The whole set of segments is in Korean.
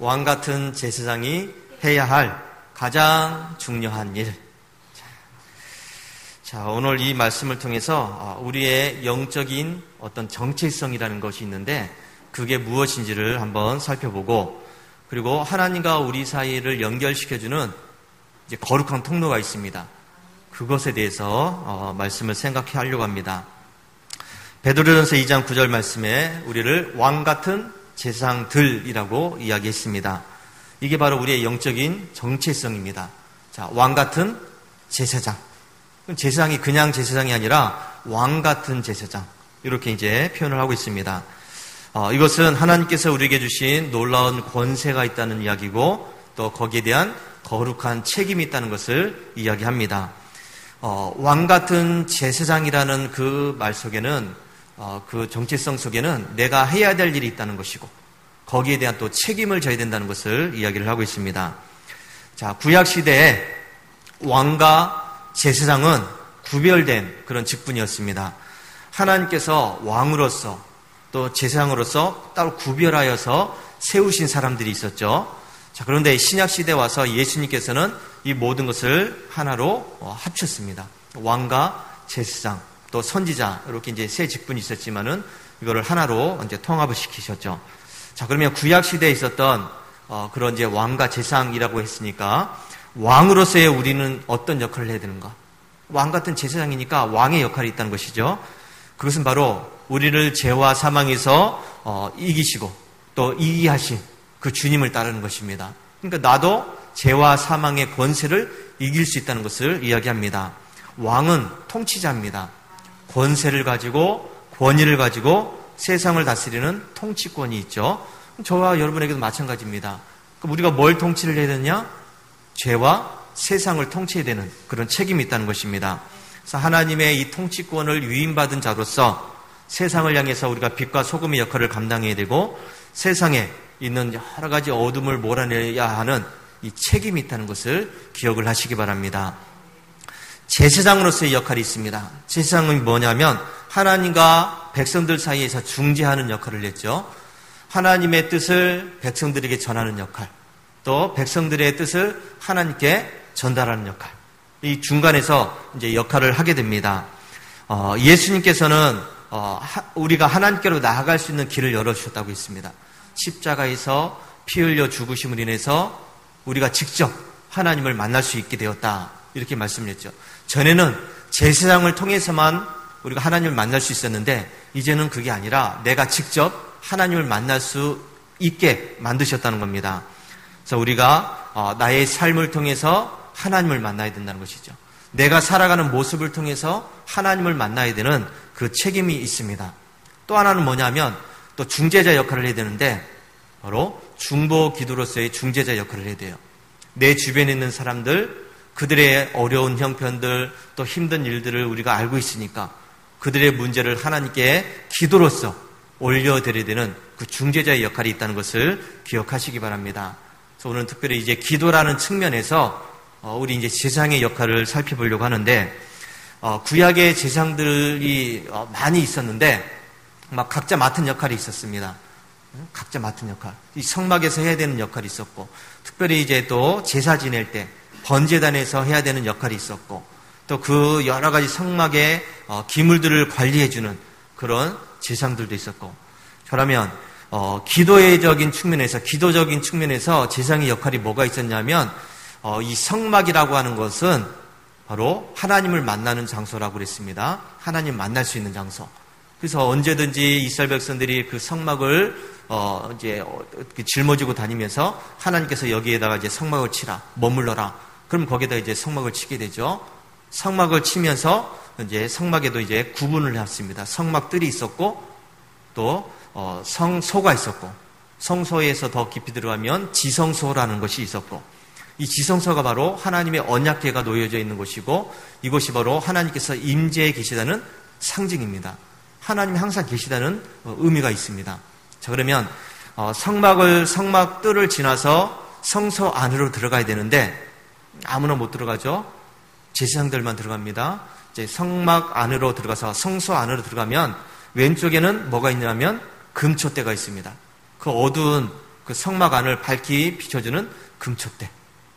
왕 같은 제사장이 해야 할 가장 중요한 일. 자, 오늘 이 말씀을 통해서 우리의 영적인 어떤 정체성이라는 것이 있는데 그게 무엇인지를 한번 살펴보고, 그리고 하나님과 우리 사이를 연결시켜주는 이제 거룩한 통로가 있습니다. 그것에 대해서 말씀을 생각해 하려고 합니다. 베드로전서 2장 9절 말씀에 우리를 왕 같은 제사장들이라고 이야기했습니다. 이게 바로 우리의 영적인 정체성입니다. 자, 왕 같은 제사장. 제사장이 그냥 제사장이 아니라 왕 같은 제사장. 이렇게 이제 표현을 하고 있습니다. 이것은 하나님께서 우리에게 주신 놀라운 권세가 있다는 이야기고, 또 거기에 대한 거룩한 책임이 있다는 것을 이야기합니다. 왕 같은 제사장이라는 그 말 속에는, 그 정체성 속에는 내가 해야 될 일이 있다는 것이고, 거기에 대한 또 책임을 져야 된다는 것을 이야기를 하고 있습니다. 자, 구약시대에 왕과 제사장은 구별된 그런 직분이었습니다. 하나님께서 왕으로서 또 제사장으로서 따로 구별하여서 세우신 사람들이 있었죠. 자, 그런데 신약시대에 와서 예수님께서는 이 모든 것을 하나로 합쳤습니다. 왕과 제사장, 또 선지자, 이렇게 이제 세 직분이 있었지만은 이거를 하나로 이제 통합을 시키셨죠. 자, 그러면 구약시대에 있었던 그런 이제 왕과 제사장이라고 했으니까 왕으로서의 우리는 어떤 역할을 해야 되는가? 왕 같은 제사장이니까 왕의 역할이 있다는 것이죠. 그것은 바로 우리를 죄와 사망에서 이기시고 또 이기하신 그 주님을 따르는 것입니다. 그러니까 나도 죄와 사망의 권세를 이길 수 있다는 것을 이야기합니다. 왕은 통치자입니다. 권세를 가지고 권위를 가지고 세상을 다스리는 통치권이 있죠. 저와 여러분에게도 마찬가지입니다. 그럼 우리가 뭘 통치를 해야 되느냐? 죄와 세상을 통치해야 되는 그런 책임이 있다는 것입니다. 그래서 하나님의 이 통치권을 위임받은 자로서 세상을 향해서 우리가 빛과 소금의 역할을 감당해야 되고, 세상에 있는 여러 가지 어둠을 몰아내야 하는 이 책임이 있다는 것을 기억을 하시기 바랍니다. 제사장으로서의 역할이 있습니다. 제사장은 뭐냐면 하나님과 백성들 사이에서 중재하는 역할을 했죠. 하나님의 뜻을 백성들에게 전하는 역할, 또 백성들의 뜻을 하나님께 전달하는 역할, 이 중간에서 이제 역할을 하게 됩니다. 예수님께서는 우리가 하나님께로 나아갈 수 있는 길을 열어주셨다고 했습니다. 십자가에서 피 흘려 죽으심으로 인해서 우리가 직접 하나님을 만날 수 있게 되었다, 이렇게 말씀을 했죠. 전에는 제사장을 통해서만 우리가 하나님을 만날 수 있었는데 이제는 그게 아니라 내가 직접 하나님을 만날 수 있게 만드셨다는 겁니다. 그래서 우리가 나의 삶을 통해서 하나님을 만나야 된다는 것이죠. 내가 살아가는 모습을 통해서 하나님을 만나야 되는 그 책임이 있습니다. 또 하나는 뭐냐면 또 중재자 역할을 해야 되는데, 바로 중보 기도로서의 중재자 역할을 해야 돼요. 내 주변에 있는 사람들, 그들의 어려운 형편들, 또 힘든 일들을 우리가 알고 있으니까 그들의 문제를 하나님께 기도로서 올려드려야 되는 그 중재자의 역할이 있다는 것을 기억하시기 바랍니다. 그래서 오늘 특별히 이제 기도라는 측면에서 우리 이제 제사장의 역할을 살펴보려고 하는데, 구약의 제사장들이 많이 있었는데 막 각자 맡은 역할이 있었습니다. 각자 맡은 역할, 이 성막에서 해야 되는 역할이 있었고, 특별히 이제 또 제사 지낼 때 번제단에서 해야 되는 역할이 있었고, 또 그 여러 가지 성막의 기물들을 관리해주는 그런 제사장들도 있었고. 그러면 기도적인 측면에서 제사장의 역할이 뭐가 있었냐면, 이 성막이라고 하는 것은 바로 하나님을 만나는 장소라고 그랬습니다. 하나님 만날 수 있는 장소. 그래서 언제든지 이스라엘 백성들이 그 성막을 이제 짊어지고 다니면서 하나님께서 여기에다가 이제 성막을 치라, 머물러라. 그럼 거기에다 이제 성막을 치게 되죠. 성막을 치면서 이제 성막에도 이제 구분을 했습니다. 성막들이 있었고, 또 성소가 있었고, 성소에서 더 깊이 들어가면 지성소라는 것이 있었고, 이 지성소가 바로 하나님의 언약궤가 놓여져 있는 곳이고, 이곳이 바로 하나님께서 임재해 계시다는 상징입니다. 하나님이 항상 계시다는 의미가 있습니다. 자, 그러면 성막들을 지나서 성소 안으로 들어가야 되는데 아무나 못 들어가죠. 제사장들만 들어갑니다. 이제 성막 안으로 들어가서 성소 안으로 들어가면 왼쪽에는 뭐가 있냐면 금초대가 있습니다. 그 어두운 그 성막 안을 밝히 비춰주는 금촛대,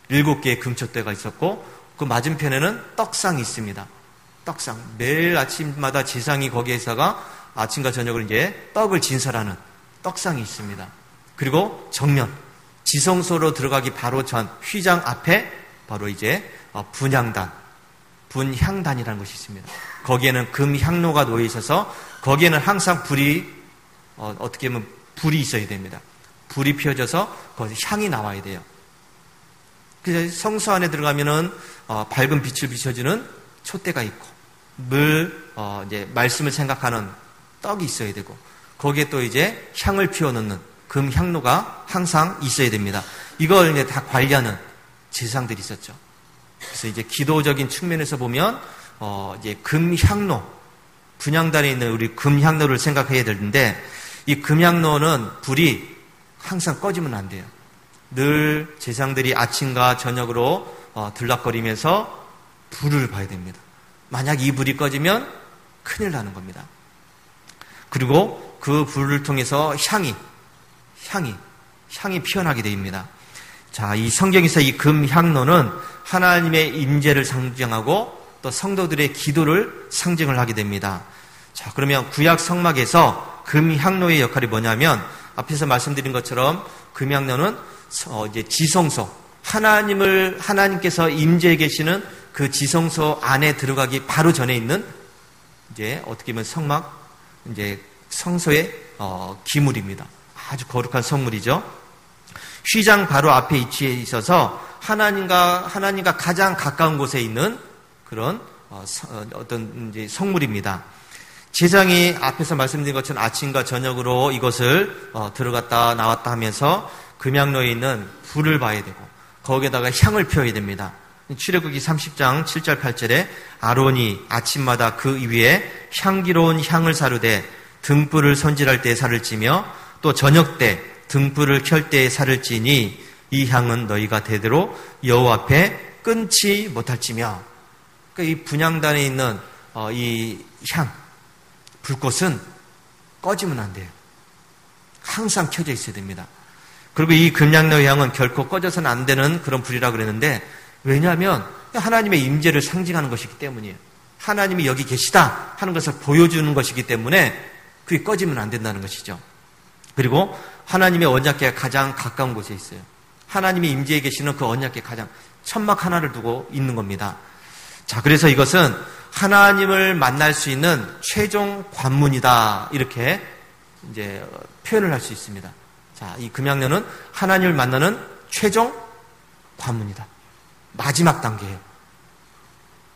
7개의 금촛대가 있었고 그 맞은편에는 떡상이 있습니다. 떡상. 매일 아침마다 제상이 거기에다가 아침과 저녁을 이제 떡을 진설하는 떡상이 있습니다. 그리고 정면 지성소로 들어가기 바로 전 휘장 앞에 바로 이제 분향단, 분향단이라는 것이 있습니다. 거기에는 금향로가 놓여 있어서 거기에는 항상 불이 어떻게 보면 불이 있어야 됩니다. 불이 피워져서 거기서 향이 나와야 돼요. 그래서 성소 안에 들어가면은 밝은 빛을 비춰주는 촛대가 있고 늘 이제 말씀을 생각하는 떡이 있어야 되고 거기에 또 이제 향을 피워놓는 금향로가 항상 있어야 됩니다. 이걸 이제 다 관리하는 제사장들이 있었죠. 그래서 이제 기도적인 측면에서 보면 이제 금향로, 분향단에 있는 우리 금향로를 생각해야 되는데 이 금향로는 불이 항상 꺼지면 안 돼요. 늘 제사장들이 아침과 저녁으로 들락거리면서 불을 봐야 됩니다. 만약 이 불이 꺼지면 큰일 나는 겁니다. 그리고 그 불을 통해서 향이 피어나게 됩니다. 자, 이 성경에서 이 금향로는 하나님의 임재를 상징하고 또 성도들의 기도를 상징을 하게 됩니다. 자, 그러면 구약 성막에서 금향로의 역할이 뭐냐면 앞에서 말씀드린 것처럼 금향로는 이제 지성소, 하나님께서 임재해 계시는 그 지성소 안에 들어가기 바로 전에 있는 이제 어떻게 보면 성막, 이제 성소의 기물입니다. 아주 거룩한 성물이죠. 휘장 바로 앞에 위치해 있어서 하나님과 가장 가까운 곳에 있는 그런 어떤 이제 성물입니다. 제사장이 앞에서 말씀드린 것처럼 아침과 저녁으로 이것을 들어갔다 나왔다 하면서 금향로에 있는 불을 봐야 되고 거기에다가 향을 피워야 됩니다. 출애굽기 30장 7절 8절에 아론이 아침마다 그 위에 향기로운 향을 사르되 등불을 손질할 때 살을 찌며 또 저녁 때 등불을 켤 때 살을 찌니 이 향은 너희가 대대로 여호와 앞에 끊지 못할지며. 그러니까 이 분향단에 있는 이 향, 불꽃은 꺼지면 안 돼요. 항상 켜져 있어야 됩니다. 그리고 이 금향로의 향은 결코 꺼져서는 안 되는 그런 불이라고 그랬는데 왜냐하면 하나님의 임재를 상징하는 것이기 때문이에요. 하나님이 여기 계시다 하는 것을 보여주는 것이기 때문에 그게 꺼지면 안 된다는 것이죠. 그리고 하나님의 언약궤가 가장 가까운 곳에 있어요. 하나님이 임재해 계시는 그 언약궤 가장 천막 하나를 두고 있는 겁니다. 자, 그래서 이것은 하나님을 만날 수 있는 최종 관문이다 이렇게 이제 표현을 할 수 있습니다. 자, 이 금향로는 하나님을 만나는 최종 관문이다. 마지막 단계예요.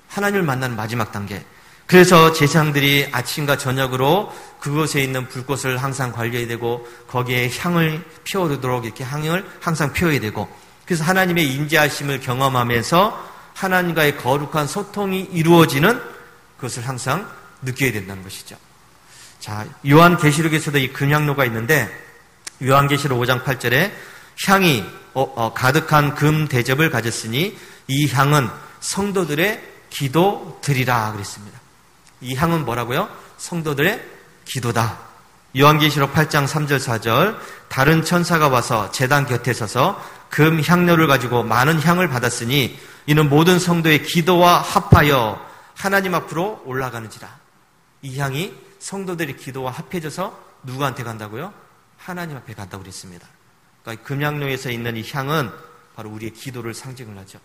하나님을 만나는 마지막 단계. 그래서 제사장들이 아침과 저녁으로 그곳에 있는 불꽃을 항상 관리해야 되고 거기에 향을 피워오도록 이렇게 향을 항상 피워야 되고 그래서 하나님의 임재하심을 경험하면서 하나님과의 거룩한 소통이 이루어지는 그것을 항상 느껴야 된다는 것이죠. 자, 요한계시록에서도 이 금향로가 있는데 요한계시록 5장 8절에 향이 가득한 금 대접을 가졌으니 이 향은 성도들의 기도드리라 그랬습니다. 이 향은 뭐라고요? 성도들의 기도다. 요한계시록 8장 3절 4절 다른 천사가 와서 제단 곁에 서서 금 향료를 가지고 많은 향을 받았으니 이는 모든 성도의 기도와 합하여 하나님 앞으로 올라가는지라. 이 향이 성도들의 기도와 합해져서 누구한테 간다고요? 하나님 앞에 간다고 그랬습니다. 그러니까 금향로에서 있는 이 향은 바로 우리의 기도를 상징을 하죠.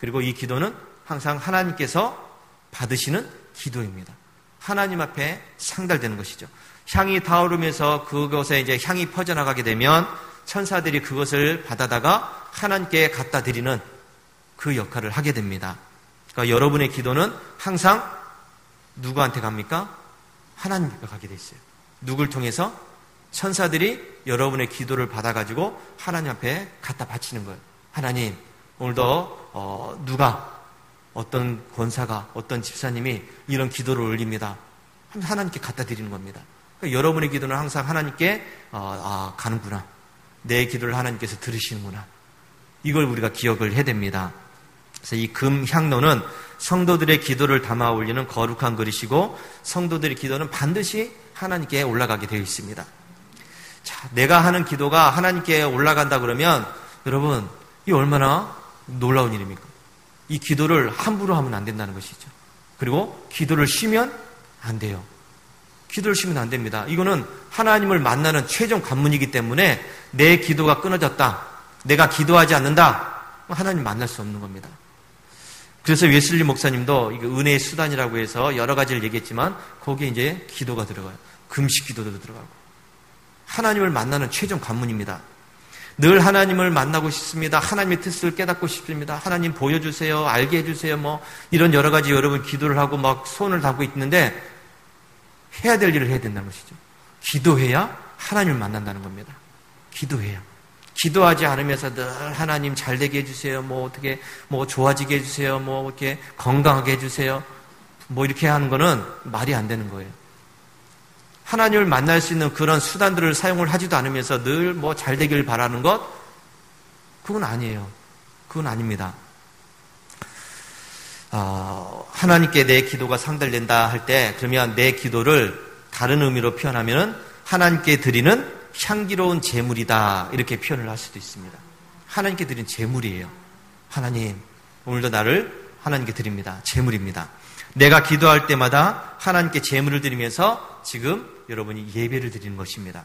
그리고 이 기도는 항상 하나님께서 받으시는 기도입니다. 하나님 앞에 상달되는 것이죠. 향이 타오르면서 그것에 이제 향이 퍼져나가게 되면 천사들이 그것을 받아다가 하나님께 갖다 드리는 그 역할을 하게 됩니다. 그러니까 여러분의 기도는 항상 누구한테 갑니까? 하나님 앞에 가게 돼 있어요. 누굴 통해서? 천사들이 여러분의 기도를 받아가지고 하나님 앞에 갖다 바치는 거예요. 하나님, 오늘도 누가 어떤 권사가 어떤 집사님이 이런 기도를 올립니다. 하나님께 갖다 드리는 겁니다. 그러니까 여러분의 기도는 항상 하나님께 가는구나. 내 기도를 하나님께서 들으시는구나. 이걸 우리가 기억을 해야 됩니다. 그래서 이 금향로는 성도들의 기도를 담아 올리는 거룩한 그릇이고 성도들의 기도는 반드시 하나님께 올라가게 되어 있습니다. 자, 내가 하는 기도가 하나님께 올라간다 그러면 여러분, 이 얼마나 놀라운 일입니까? 이 기도를 함부로 하면 안 된다는 것이죠. 그리고 기도를 쉬면 안 돼요. 기도를 쉬면 안 됩니다. 이거는 하나님을 만나는 최종 관문이기 때문에 내 기도가 끊어졌다, 내가 기도하지 않는다, 하나님 만날 수 없는 겁니다. 그래서 웨슬리 목사님도 은혜의 수단이라고 해서 여러 가지를 얘기했지만 거기에 이제 기도가 들어가요. 금식 기도도 들어가고. 하나님을 만나는 최종 관문입니다. 늘 하나님을 만나고 싶습니다. 하나님의 뜻을 깨닫고 싶습니다. 하나님 보여주세요. 알게 해주세요. 뭐 이런 여러 가지 여러분 기도를 하고 막 손을 잡고 있는데 해야 될 일을 해야 된다는 것이죠. 기도해야 하나님을 만난다는 겁니다. 기도해야. 기도하지 않으면서 늘 하나님 잘 되게 해주세요. 뭐 어떻게 뭐 좋아지게 해주세요. 뭐 이렇게 건강하게 해주세요. 뭐 이렇게 하는 거는 말이 안 되는 거예요. 하나님을 만날 수 있는 그런 수단들을 사용을 하지도 않으면서 늘 뭐 잘 되길 바라는 것, 그건 아니에요. 그건 아닙니다. 하나님께 내 기도가 상달된다 할 때, 그러면 내 기도를 다른 의미로 표현하면 하나님께 드리는 향기로운 제물이다, 이렇게 표현을 할 수도 있습니다. 하나님께 드린 제물이에요. 하나님, 오늘도 나를 하나님께 드립니다. 제물입니다. 내가 기도할 때마다 하나님께 제물을 드리면서 지금 여러분이 예배를 드리는 것입니다.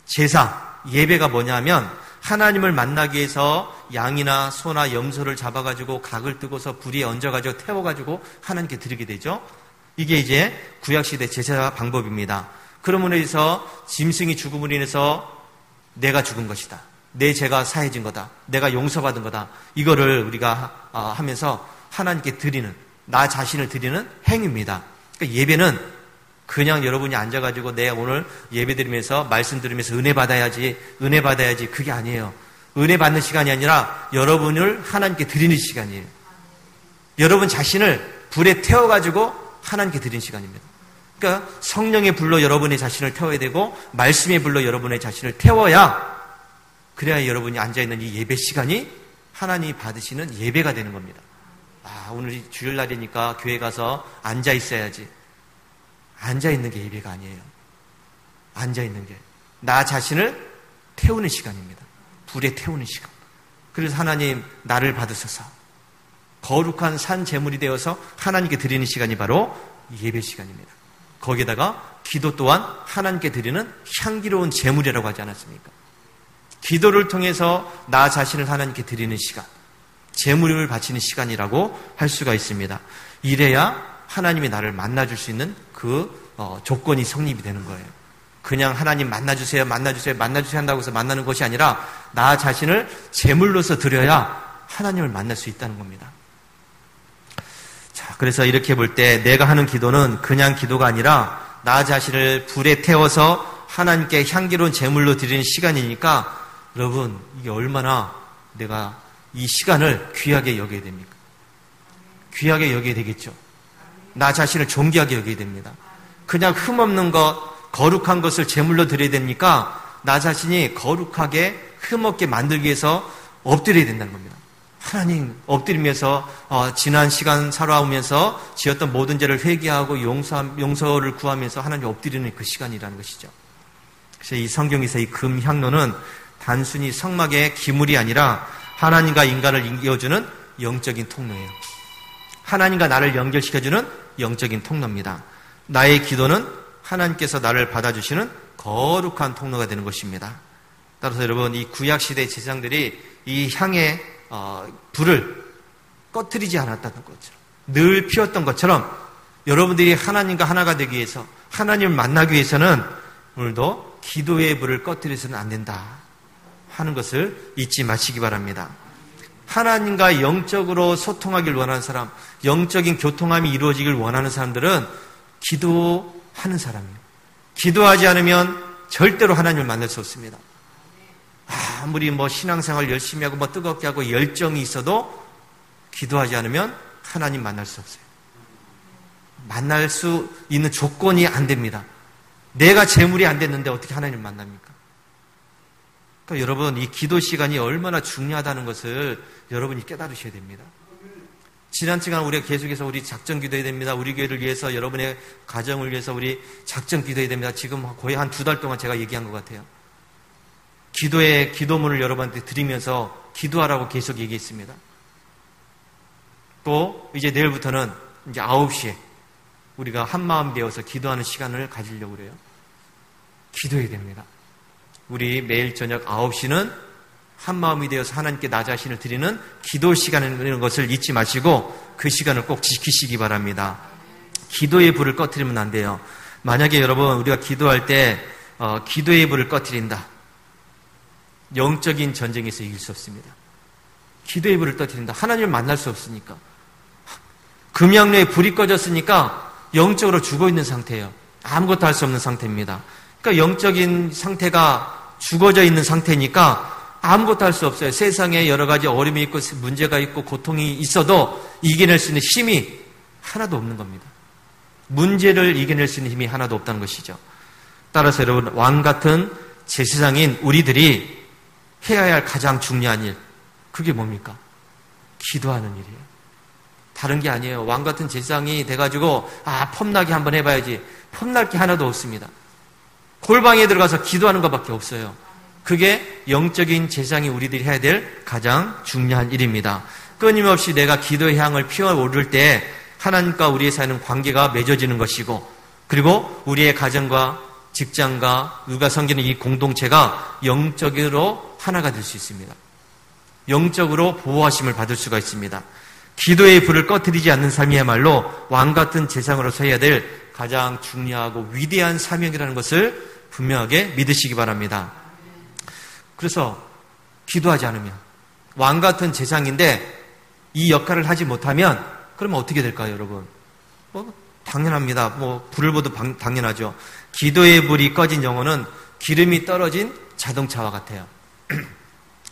제사, 예배가 뭐냐면 하나님을 만나기 위해서 양이나 소나 염소를 잡아가지고 각을 뜨고서 불에 얹어가지고 태워가지고 하나님께 드리게 되죠. 이게 이제 구약시대 제사 방법입니다. 그러므로 해서 짐승이 죽음으로 인해서 내가 죽은 것이다, 내 죄가 사해진 거다, 내가 용서받은 거다, 이거를 우리가 하면서 하나님께 드리는, 나 자신을 드리는 행위입니다. 그러니까 예배는 그냥 여러분이 앉아가지고 내 오늘 예배 드리면서 말씀 들으면서 은혜 받아야지 그게 아니에요. 은혜 받는 시간이 아니라 여러분을 하나님께 드리는 시간이에요. 여러분 자신을 불에 태워가지고 하나님께 드리는 시간입니다. 그러니까 성령의 불로 여러분의 자신을 태워야 되고 말씀의 불로 여러분의 자신을 태워야, 그래야 여러분이 앉아있는 이 예배 시간이 하나님이 받으시는 예배가 되는 겁니다. 오늘 주일날이니까 교회 가서 앉아있어야지. 앉아있는 게 예배가 아니에요. 앉아있는 게 나 자신을 태우는 시간입니다. 불에 태우는 시간. 그래서 하나님 나를 받으소서, 거룩한 산 제물이 되어서 하나님께 드리는 시간이 바로 예배 시간입니다. 거기에다가 기도 또한 하나님께 드리는 향기로운 제물이라고 하지 않았습니까? 기도를 통해서 나 자신을 하나님께 드리는 시간, 제물을 바치는 시간이라고 할 수가 있습니다. 이래야 하나님이 나를 만나줄 수 있는 그 조건이 성립이 되는 거예요. 그냥 하나님 만나주세요 한다고 해서 만나는 것이 아니라 나 자신을 제물로서 드려야 하나님을 만날 수 있다는 겁니다. 자, 그래서 이렇게 볼 때 내가 하는 기도는 그냥 기도가 아니라 나 자신을 불에 태워서 하나님께 향기로운 제물로 드리는 시간이니까 여러분, 이게 얼마나 내가 이 시간을 귀하게 여겨야 됩니까? 귀하게 여겨야 되겠죠. 나 자신을 존귀하게 여겨야 됩니다. 그냥 흠없는 것, 거룩한 것을 제물로 드려야 됩니까? 나 자신이 거룩하게 흠없게 만들기 위해서 엎드려야 된다는 겁니다. 하나님 엎드리면서 지난 시간 살아오면서 지었던 모든 죄를 회개하고 용서를 구하면서 하나님 엎드리는 그 시간이라는 것이죠. 그래서 이 성경에서 이 금향로는 단순히 성막의 기물이 아니라 하나님과 인간을 이어주는 영적인 통로예요. 하나님과 나를 연결시켜주는 영적인 통로입니다. 나의 기도는 하나님께서 나를 받아주시는 거룩한 통로가 되는 것입니다. 따라서 여러분, 이 구약시대 제사장들이 이 향의 불을 꺼뜨리지 않았다는 것처럼, 늘 피웠던 것처럼 여러분들이 하나님과 하나가 되기 위해서, 하나님을 만나기 위해서는 오늘도 기도의 불을 꺼뜨려서는 안 된다 하는 것을 잊지 마시기 바랍니다. 하나님과 영적으로 소통하길 원하는 사람, 영적인 교통함이 이루어지길 원하는 사람들은 기도하는 사람이에요. 기도하지 않으면 절대로 하나님을 만날 수 없습니다. 아무리 신앙생활 열심히 하고 뜨겁게 하고 열정이 있어도 기도하지 않으면 하나님 만날 수 없어요. 만날 수 있는 조건이 안 됩니다. 내가 제물이 안 됐는데 어떻게 하나님을 만납니까? 그러니까 여러분, 이 기도 시간이 얼마나 중요하다는 것을 여러분이 깨달으셔야 됩니다. 지난 시간 우리가 계속해서 우리 작정 기도해야 됩니다. 우리 교회를 위해서, 여러분의 가정을 위해서 우리 작정 기도해야 됩니다. 지금 거의 한 2달 동안 제가 얘기한 것 같아요. 기도의 기도문을 여러분한테 드리면서 기도하라고 계속 얘기했습니다. 또 이제 내일부터는 이제 9시에 우리가 한마음 되어서 기도하는 시간을 가지려고 그래요. 기도해야 됩니다. 우리 매일 저녁 9시는 한마음이 되어서 하나님께 나 자신을 드리는 기도 시간이라는 것을 잊지 마시고 그 시간을 꼭 지키시기 바랍니다. 기도의 불을 꺼트리면 안 돼요. 만약에 여러분 우리가 기도할 때 기도의 불을 꺼트린다. 영적인 전쟁에서 이길 수 없습니다. 기도의 불을 꺼트린다. 하나님을 만날 수 없으니까. 금양로에 불이 꺼졌으니까 영적으로 죽어있는 상태예요. 아무것도 할 수 없는 상태입니다. 그러니까 영적인 상태가 죽어져 있는 상태니까 아무것도 할 수 없어요. 세상에 여러 가지 어려움이 있고 문제가 있고 고통이 있어도 이겨낼 수 있는 힘이 하나도 없는 겁니다. 문제를 이겨낼 수 있는 힘이 하나도 없다는 것이죠. 따라서 여러분 왕 같은 제사장인 우리들이 해야 할 가장 중요한 일, 그게 뭡니까? 기도하는 일이에요. 다른 게 아니에요. 왕 같은 제사장이 돼가지고 폼나기 한번 해봐야지. 폼날 게 하나도 없습니다. 골방에 들어가서 기도하는 것밖에 없어요. 그게 영적인 제사장이 우리들이 해야 될 가장 중요한 일입니다. 끊임없이 내가 기도의 향을 피워오를 때 하나님과 우리의 사이는 관계가 맺어지는 것이고, 그리고 우리의 가정과 직장과 누가 섬기는 이 공동체가 영적으로 하나가 될 수 있습니다. 영적으로 보호하심을 받을 수가 있습니다. 기도의 불을 꺼뜨리지 않는 삶이야말로 왕 같은 제사장으로서 해야 될 가장 중요하고 위대한 사명이라는 것을 분명하게 믿으시기 바랍니다. 그래서 기도하지 않으면 왕 같은 제사장인데 이 역할을 하지 못하면 그러면 어떻게 될까요, 여러분? 당연합니다. 불을 보도 당연하죠. 기도의 불이 꺼진 영혼은 기름이 떨어진 자동차와 같아요.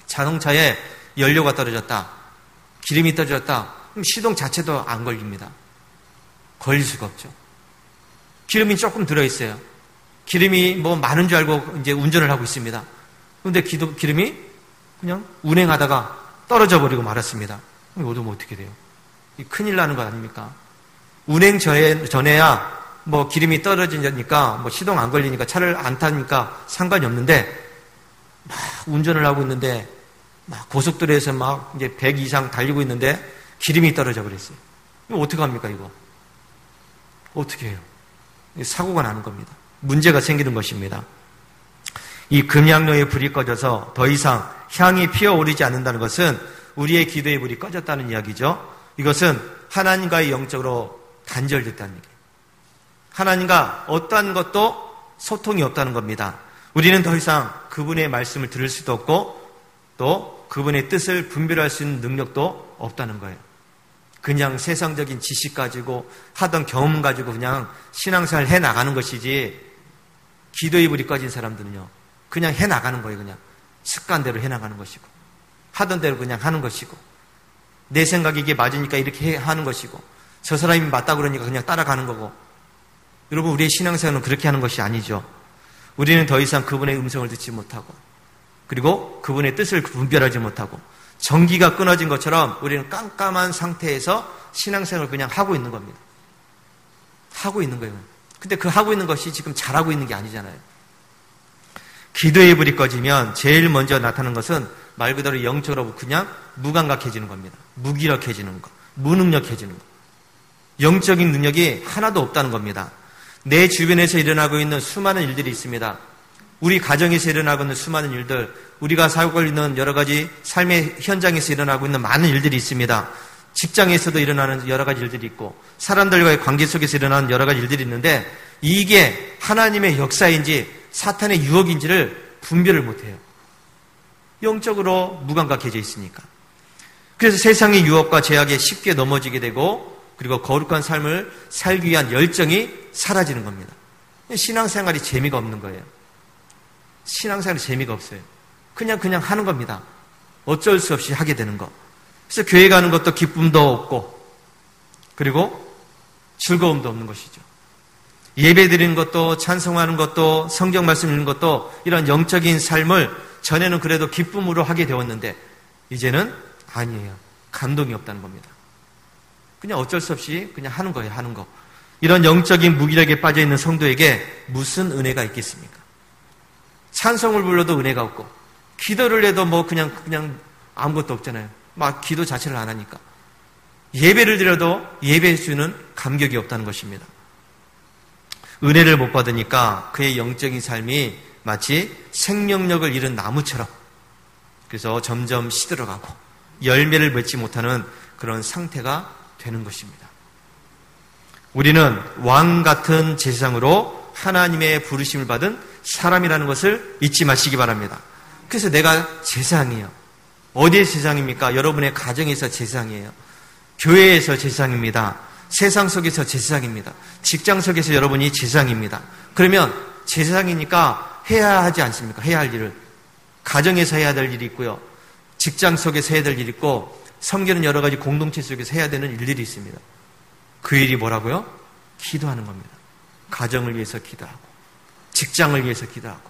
자동차에 연료가 떨어졌다. 기름이 떨어졌다. 그럼 시동 자체도 안 걸립니다. 걸릴 수가 없죠. 기름이 조금 들어있어요. 기름이 많은 줄 알고 이제 운전을 하고 있습니다. 그런데 기름이 그냥 운행하다가 떨어져 버리고 말았습니다. 그럼 이러면 어떻게 돼요? 큰일 나는 거 아닙니까? 운행 전에야 기름이 떨어지니까 시동 안 걸리니까 차를 안 타니까 상관이 없는데 막 운전을 하고 있는데 막 고속도로에서 막 이제 100 이상 달리고 있는데 기름이 떨어져 버렸어요. 이거 어떻게 합니까, 이거? 어떻게 해요? 사고가 나는 겁니다. 문제가 생기는 것입니다. 이 금양로의 불이 꺼져서 더 이상 향이 피어오르지 않는다는 것은 우리의 기도의 불이 꺼졌다는 이야기죠. 이것은 하나님과의 영적으로 단절됐다는 얘기예요. 하나님과 어떠한 것도 소통이 없다는 겁니다. 우리는 더 이상 그분의 말씀을 들을 수도 없고 또 그분의 뜻을 분별할 수 있는 능력도 없다는 거예요. 그냥 세상적인 지식 가지고 하던 경험 가지고 그냥 신앙생활 해나가는 것이지, 기도의 불이 꺼진 사람들은요 그냥 해나가는 거예요. 그냥 습관대로 해나가는 것이고 하던 대로 그냥 하는 것이고, 내 생각이 이게 맞으니까 이렇게 하는 것이고, 저 사람이 맞다 그러니까 그냥 따라가는 거고. 여러분, 우리의 신앙생활은 그렇게 하는 것이 아니죠. 우리는 더 이상 그분의 음성을 듣지 못하고, 그리고 그분의 뜻을 분별하지 못하고, 전기가 끊어진 것처럼 우리는 깜깜한 상태에서 신앙생활을 그냥 하고 있는 겁니다. 하고 있는 거예요. 근데 그 하고 있는 것이 지금 잘하고 있는 게 아니잖아요. 기도의 불이 꺼지면 제일 먼저 나타나는 것은 말 그대로 영적으로 그냥 무감각해지는 겁니다. 무기력해지는 거, 무능력해지는 거. 영적인 능력이 하나도 없다는 겁니다. 내 주변에서 일어나고 있는 수많은 일들이 있습니다. 우리 가정에서 일어나고 있는 수많은 일들, 우리가 살고 있는 여러 가지 삶의 현장에서 일어나고 있는 많은 일들이 있습니다. 직장에서도 일어나는 여러 가지 일들이 있고, 사람들과의 관계 속에서 일어나는 여러 가지 일들이 있는데, 이게 하나님의 역사인지 사탄의 유혹인지를 분별을 못해요. 영적으로 무감각해져 있으니까. 그래서 세상의 유혹과 제약에 쉽게 넘어지게 되고, 그리고 거룩한 삶을 살기 위한 열정이 사라지는 겁니다. 신앙생활이 재미가 없는 거예요. 신앙생활이 재미가 없어요. 그냥 하는 겁니다. 어쩔 수 없이 하게 되는 거. 그래서 교회 가는 것도 기쁨도 없고, 그리고 즐거움도 없는 것이죠. 예배 드리는 것도, 찬송하는 것도, 성경 말씀 읽는 것도, 이런 영적인 삶을 전에는 그래도 기쁨으로 하게 되었는데 이제는 아니에요. 감동이 없다는 겁니다. 그냥 어쩔 수 없이 그냥 하는 거예요. 하는 거. 이런 영적인 무기력에 빠져있는 성도에게 무슨 은혜가 있겠습니까? 찬송을 불러도 은혜가 없고, 기도를 해도 뭐 그냥 아무것도 없잖아요. 막 기도 자체를 안 하니까. 예배를 드려도 예배의 수는 감격이 없다는 것입니다. 은혜를 못 받으니까 그의 영적인 삶이 마치 생명력을 잃은 나무처럼, 그래서 점점 시들어가고 열매를 맺지 못하는 그런 상태가 되는 것입니다. 우리는 왕 같은 제사장으로 하나님의 부르심을 받은 사람이라는 것을 잊지 마시기 바랍니다. 그래서 내가 제사장이에요. 어디에 제사장입니까? 여러분의 가정에서 제사장이에요. 교회에서 제사장입니다. 세상 속에서 제사장입니다. 직장 속에서 여러분이 제사장입니다. 그러면 제사장이니까 해야 하지 않습니까? 해야 할 일을. 가정에서 해야 될 일이 있고요. 직장 속에서 해야 될 일이 있고, 섬기는 여러 가지 공동체 속에서 해야 되는 일들이 있습니다. 그 일이 뭐라고요? 기도하는 겁니다. 가정을 위해서 기도하고, 직장을 위해서 기도하고,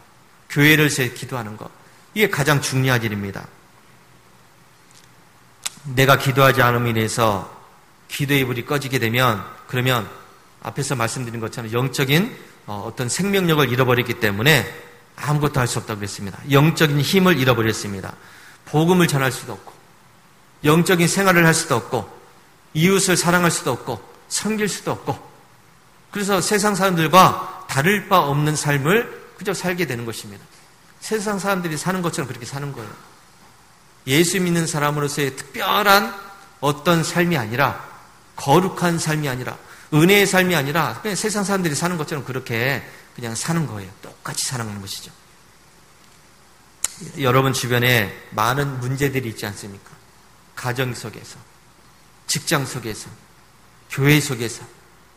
교회를 위해서 기도하는 것. 이게 가장 중요한 일입니다. 내가 기도하지 않음에 인해서 기도의 불이 꺼지게 되면, 그러면 앞에서 말씀드린 것처럼 영적인 어떤 생명력을 잃어버리기 때문에 아무것도 할 수 없다고 그랬습니다. 영적인 힘을 잃어버렸습니다. 복음을 전할 수도 없고, 영적인 생활을 할 수도 없고, 이웃을 사랑할 수도 없고, 섬길 수도 없고, 그래서 세상 사람들과 다를 바 없는 삶을 그저 살게 되는 것입니다. 세상 사람들이 사는 것처럼 그렇게 사는 거예요. 예수 믿는 사람으로서의 특별한 어떤 삶이 아니라, 거룩한 삶이 아니라, 은혜의 삶이 아니라 그냥 세상 사람들이 사는 것처럼 그렇게 그냥 사는 거예요. 똑같이 살아가는 것이죠. 여러분 주변에 많은 문제들이 있지 않습니까? 가정 속에서, 직장 속에서, 교회 속에서,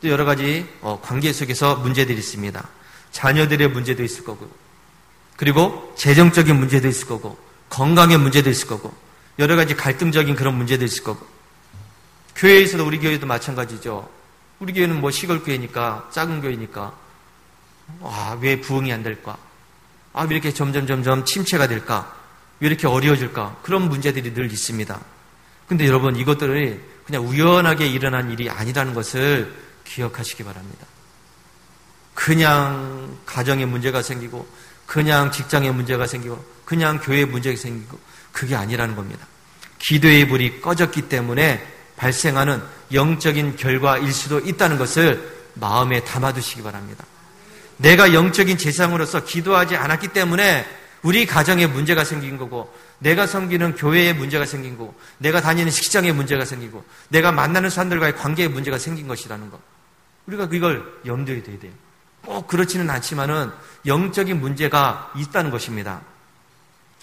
또 여러 가지 관계 속에서 문제들이 있습니다. 자녀들의 문제도 있을 거고, 그리고 재정적인 문제도 있을 거고, 건강의 문제도 있을 거고, 여러 가지 갈등적인 그런 문제도 있을 거고, 교회에서도, 우리 교회도 마찬가지죠. 우리 교회는 뭐 시골 교회니까, 작은 교회니까, 왜 부흥이 안 될까? 왜 이렇게 점점 침체가 될까? 왜 이렇게 어려워질까? 그런 문제들이 늘 있습니다. 근데 여러분, 이것들이 그냥 우연하게 일어난 일이 아니라는 것을 기억하시기 바랍니다. 그냥 가정에 문제가 생기고, 그냥 직장에 문제가 생기고, 그냥 교회에 문제가 생기고, 그게 아니라는 겁니다. 기도의 불이 꺼졌기 때문에 발생하는 영적인 결과일 수도 있다는 것을 마음에 담아두시기 바랍니다. 내가 영적인 제사장으로서 기도하지 않았기 때문에 우리 가정에 문제가 생긴 거고, 내가 섬기는 교회에 문제가 생긴 거고, 내가 다니는 직장에 문제가 생기고, 내가 만나는 사람들과의 관계에 문제가 생긴 것이라는 것. 우리가 그걸 염두에 둬야 돼요. 꼭 그렇지는 않지만은 영적인 문제가 있다는 것입니다.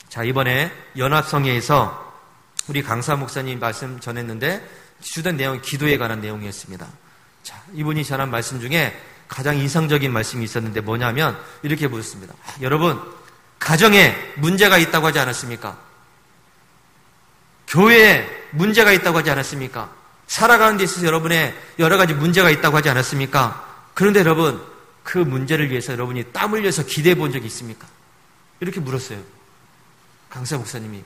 자, 이번에 연합성회에서 우리 강사 목사님 말씀 전했는데 주된 내용이 기도에 관한 내용이었습니다. 자, 이분이 전한 말씀 중에 가장 인상적인 말씀이 있었는데 뭐냐면 이렇게 보셨습니다. 여러분, 가정에 문제가 있다고 하지 않았습니까? 교회에 문제가 있다고 하지 않았습니까? 살아가는 데 있어서 여러분의 여러 가지 문제가 있다고 하지 않았습니까? 그런데 여러분, 그 문제를 위해서 여러분이 땀 흘려서 기도해 본 적이 있습니까? 이렇게 물었어요. 강사 목사님이.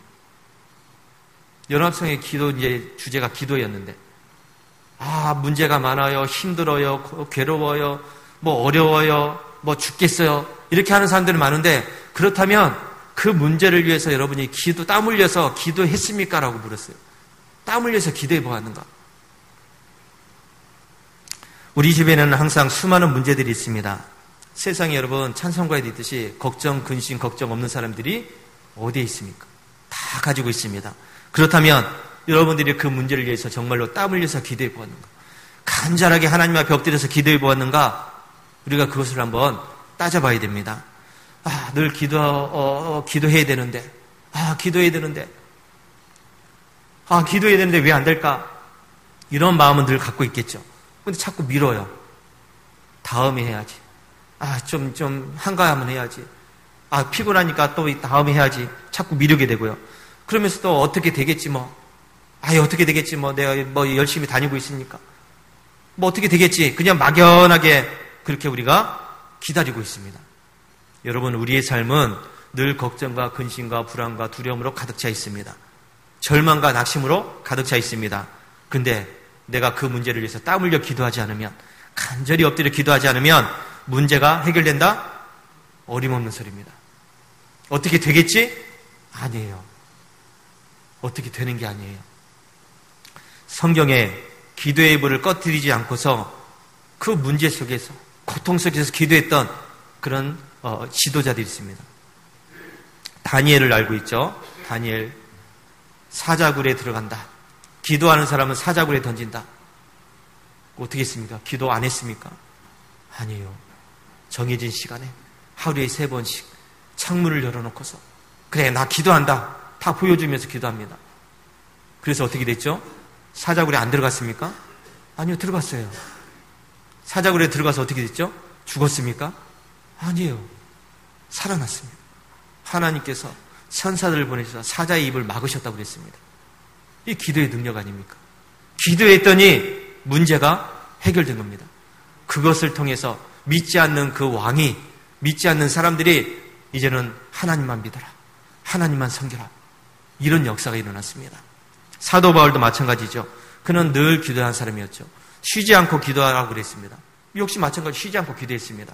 연합성의 기도, 이제 주제가 기도였는데, 문제가 많아요, 힘들어요, 괴로워요, 어려워요, 죽겠어요, 이렇게 하는 사람들이 많은데, 그렇다면 그 문제를 위해서 여러분이 땀 흘려서 기도했습니까? 라고 물었어요. 땀 흘려서 기도해 보았는가? 우리 집에는 항상 수많은 문제들이 있습니다. 세상에 여러분, 찬송가에도 있듯이 걱정, 근심, 걱정 없는 사람들이 어디에 있습니까? 다 가지고 있습니다. 그렇다면 여러분들이 그 문제를 위해서 정말로 땀 흘려서 기도해 보았는가? 간절하게 하나님 앞에 엎드려서 기도해 보았는가? 우리가 그것을 한번 따져봐야 됩니다. 늘 기도해야 되는데, 기도해야 되는데 왜 안 될까? 이런 마음은 늘 갖고 있겠죠. 근데 자꾸 미뤄요. 다음에 해야지. 좀 한가하면 해야지. 피곤하니까 또 다음에 해야지. 자꾸 미루게 되고요. 그러면서 또 어떻게 되겠지 어떻게 되겠지 내가 열심히 다니고 있으니까. 어떻게 되겠지. 그냥 막연하게 그렇게 우리가 기다리고 있습니다. 여러분, 우리의 삶은 늘 걱정과 근심과 불안과 두려움으로 가득 차 있습니다. 절망과 낙심으로 가득 차 있습니다. 근데 내가 그 문제를 위해서 땀 흘려 기도하지 않으면, 간절히 엎드려 기도하지 않으면 문제가 해결된다? 어림없는 소리입니다. 어떻게 되겠지? 아니에요. 어떻게 되는 게 아니에요. 성경에 기도의 불을 꺼뜨리지 않고서 그 문제 속에서, 고통 속에서 기도했던 그런 지도자들이 있습니다. 다니엘을 알고 있죠. 다니엘. 사자굴에 들어간다. 기도하는 사람은 사자굴에 던진다. 어떻게 했습니까? 기도 안 했습니까? 아니에요. 정해진 시간에 하루에 3번씩 창문을 열어놓고서 그래, 나 기도한다. 다 보여주면서 기도합니다. 그래서 어떻게 됐죠? 사자굴에 안 들어갔습니까? 아니요, 들어갔어요. 사자굴에 들어가서 어떻게 됐죠? 죽었습니까? 아니에요. 살아났습니다. 하나님께서 천사들을 보내셔서 사자의 입을 막으셨다고 그랬습니다. 이 기도의 능력 아닙니까? 기도했더니 문제가 해결된 겁니다. 그것을 통해서 믿지 않는 그 왕이, 믿지 않는 사람들이 이제는 하나님만 믿어라, 하나님만 섬겨라, 이런 역사가 일어났습니다. 사도 바울도 마찬가지죠. 그는 늘 기도한 사람이었죠. 쉬지 않고 기도하라고 그랬습니다. 역시 마찬가지 쉬지 않고 기도했습니다.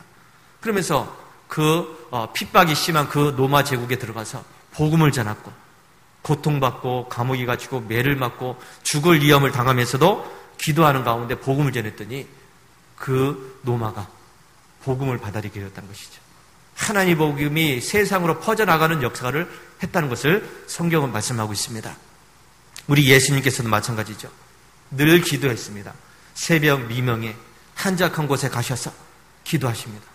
그러면서 그 핍박이 심한 그 로마 제국에 들어가서 복음을 전했고, 고통받고 감옥에 갇히고 매를 맞고 죽을 위험을 당하면서도 기도하는 가운데 복음을 전했더니 그 로마가 복음을 받아들이게 되었다는 것이죠. 하나님의 복음이 세상으로 퍼져나가는 역사를 했다는 것을 성경은 말씀하고 있습니다. 우리 예수님께서도 마찬가지죠. 늘 기도했습니다. 새벽 미명에 한적한 곳에 가셔서 기도하십니다.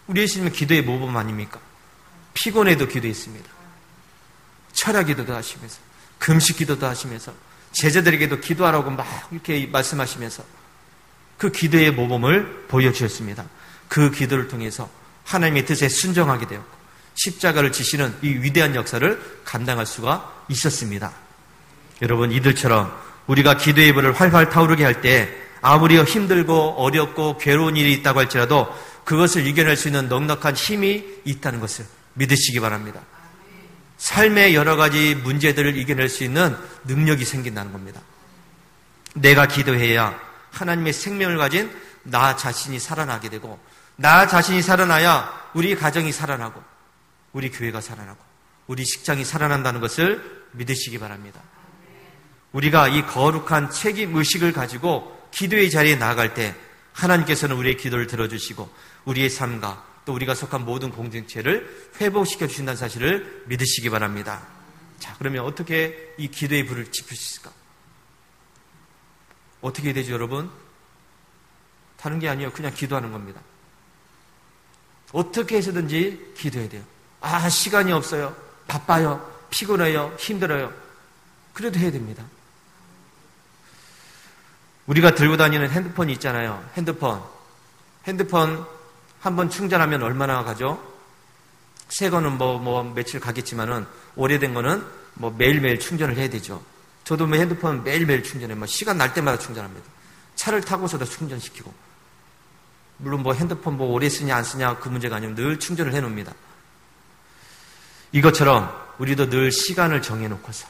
우리 예수님은 기도의 모범 아닙니까? 피곤해도 기도했습니다. 철야 기도도 하시면서, 금식 기도도 하시면서, 제자들에게도 기도하라고 막 이렇게 말씀하시면서 그 기도의 모범을 보여주셨습니다. 그 기도를 통해서 하나님의 뜻에 순종하게 되었고 십자가를 지시는 이 위대한 역사를 감당할 수가 있었습니다. 여러분, 이들처럼 우리가 기도의 불을 활활 타오르게 할 때 아무리 힘들고 어렵고 괴로운 일이 있다고 할지라도 그것을 이겨낼 수 있는 넉넉한 힘이 있다는 것을 믿으시기 바랍니다. 삶의 여러 가지 문제들을 이겨낼 수 있는 능력이 생긴다는 겁니다. 내가 기도해야 하나님의 생명을 가진 나 자신이 살아나게 되고, 나 자신이 살아나야 우리 가정이 살아나고, 우리 교회가 살아나고, 우리 직장이 살아난다는 것을 믿으시기 바랍니다. 우리가 이 거룩한 책임의식을 가지고 기도의 자리에 나아갈 때 하나님께서는 우리의 기도를 들어주시고 우리의 삶과 또 우리가 속한 모든 공동체를 회복시켜 주신다는 사실을 믿으시기 바랍니다. 자, 그러면 어떻게 이 기도의 불을 지필 수 있을까? 어떻게 해야 되죠, 여러분? 다른 게 아니에요. 그냥 기도하는 겁니다. 어떻게 해서든지 기도해야 돼요. 아, 시간이 없어요. 바빠요. 피곤해요. 힘들어요. 그래도 해야 됩니다. 우리가 들고 다니는 핸드폰이 있잖아요. 핸드폰 한번 충전하면 얼마나 가죠? 새 거는 뭐 며칠 가겠지만은 오래된 거는 뭐 매일매일 충전을 해야 되죠. 저도 뭐 핸드폰 매일매일 충전해요. 뭐 시간 날 때마다 충전합니다. 차를 타고서도 충전시키고. 물론 뭐 핸드폰 뭐 오래 쓰냐 안 쓰냐 그 문제가 아니면 늘 충전을 해 놓습니다. 이것처럼 우리도 늘 시간을 정해놓고서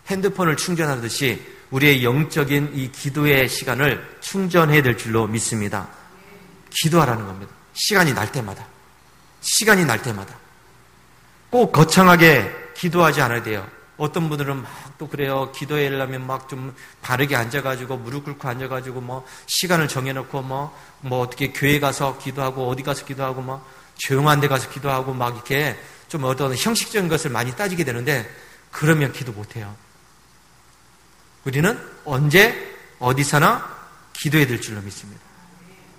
핸드폰을 충전하듯이 우리의 영적인 이 기도의 시간을 충전해야 될 줄로 믿습니다. 기도하라는 겁니다. 시간이 날 때마다. 꼭 거창하게 기도하지 않아야 돼요. 어떤 분들은 막 또 그래요. 기도하려면 막 좀 바르게 앉아가지고 무릎 꿇고 앉아가지고 뭐 시간을 정해놓고 뭐 어떻게 교회 가서 기도하고 어디 가서 기도하고 뭐 조용한 데 가서 기도하고 막 이렇게 좀 어떤 형식적인 것을 많이 따지게 되는데 그러면 기도 못해요. 우리는 언제 어디서나 기도해야 될 줄로 믿습니다.